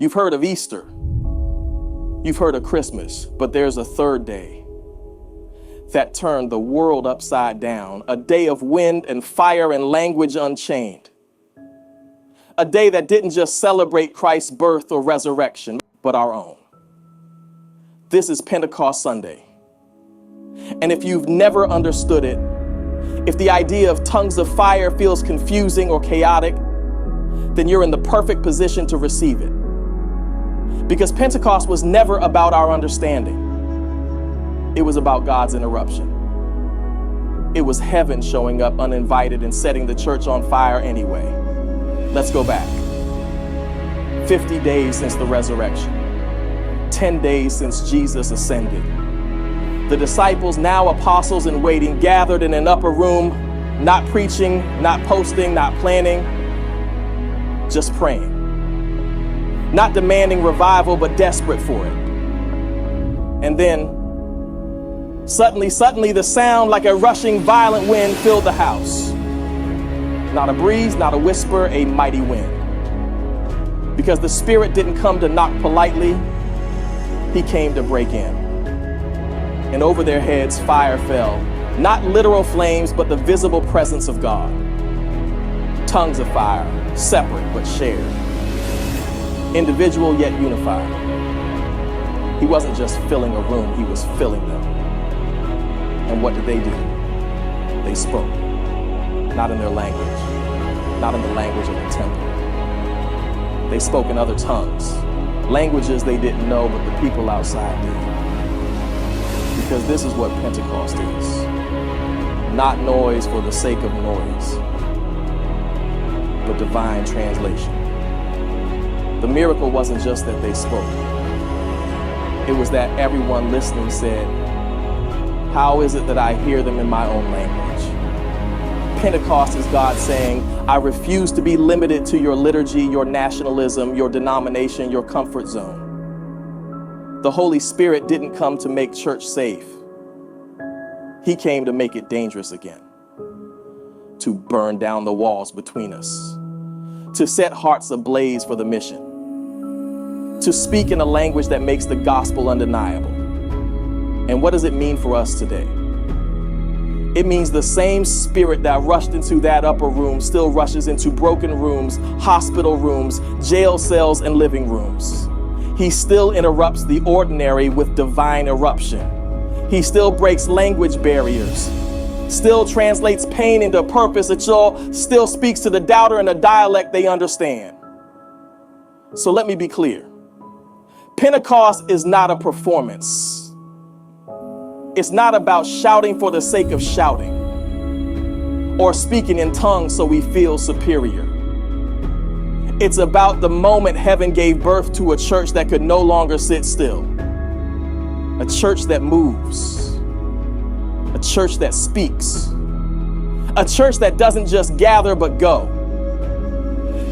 You've heard of Easter. You've heard of Christmas, but there's a third day that turned the world upside down, a day of wind and fire and language unchained, a day that didn't just celebrate Christ's birth or resurrection, but our own. This is Pentecost Sunday. And if you've never understood it, if the idea of tongues of fire feels confusing or chaotic, then you're in the perfect position to receive it. Because Pentecost was never about our understanding. It was about God's interruption. It was heaven showing up uninvited and setting the church on fire anyway. Let's go back. 50 days since the resurrection. 10 days since Jesus ascended. The disciples, now apostles in waiting, gathered in an upper room, not preaching, not posting, not planning, just praying. Not demanding revival, but desperate for it. And then, suddenly the sound like a rushing violent wind filled the house. Not a breeze, not a whisper, a mighty wind. Because the Spirit didn't come to knock politely, He came to break in. And over their heads fire fell, not literal flames, but the visible presence of God. Tongues of fire, separate but shared. Individual yet unified. He wasn't just filling a room, He was filling them. And what did they do? They spoke. Not in their language, not in the language of the temple. They spoke in other tongues, languages they didn't know, but the people outside did. Because this is what Pentecost is. Not noise for the sake of noise, but divine translation. The miracle wasn't just that they spoke. It was that everyone listening said, "How is it that I hear them in my own language?" Pentecost is God saying, I refuse to be limited to your liturgy, your nationalism, your denomination, your comfort zone. The Holy Spirit didn't come to make church safe. He came to make it dangerous again, to burn down the walls between us, to set hearts ablaze for the mission, to speak in a language that makes the gospel undeniable. And what does it mean for us today? It means the same Spirit that rushed into that upper room still rushes into broken rooms, hospital rooms, jail cells, and living rooms. He still interrupts the ordinary with divine eruption. He still breaks language barriers, still translates pain into purpose. It still speaks to the doubter in a dialect they understand. So let me be clear. Pentecost is not a performance. It's not about shouting for the sake of shouting or speaking in tongues so we feel superior. It's about the moment heaven gave birth to a church that could no longer sit still. A church that moves. A church that speaks. A church that doesn't just gather but go.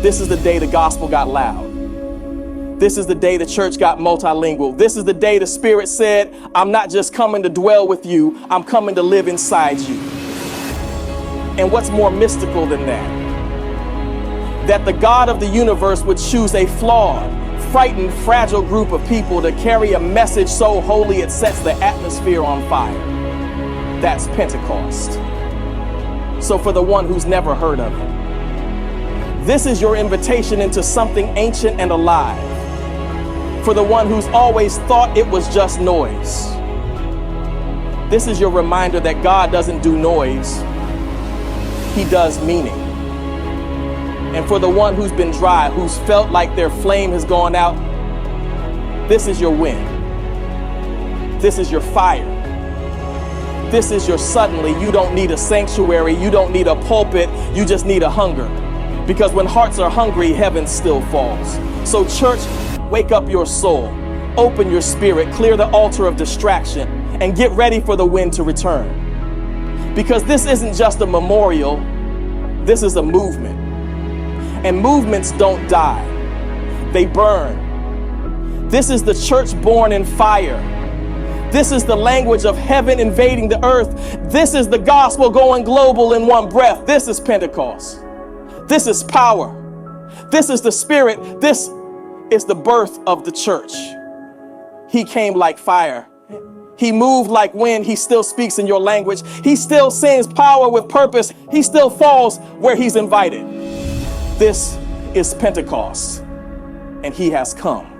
This is the day the gospel got loud. This is the day the church got multilingual. This is the day the Spirit said, I'm not just coming to dwell with you, I'm coming to live inside you. And what's more mystical than that? That the God of the universe would choose a flawed, frightened, fragile group of people to carry a message so holy it sets the atmosphere on fire. That's Pentecost. So for the one who's never heard of it, this is your invitation into something ancient and alive. For the one who's always thought it was just noise, this is your reminder that God doesn't do noise, He does meaning. And for the one who's been dry, who's felt like their flame has gone out, this is your wind. This is your fire. This is your suddenly. You don't need a sanctuary. You don't need a pulpit. You just need a hunger. Because when hearts are hungry, heaven still falls. So church, wake up your soul, open your spirit, clear the altar of distraction, and get ready for the wind to return. Because this isn't just a memorial, this is a movement. And movements don't die, they burn. This is the church born in fire. This is the language of heaven invading the earth. This is the gospel going global in one breath. This is Pentecost. This is power. This is the Spirit. This It's the birth of the church. He came like fire. He moved like wind. He still speaks in your language. He still sends power with purpose. He still falls where he's invited. This is Pentecost, and he has come.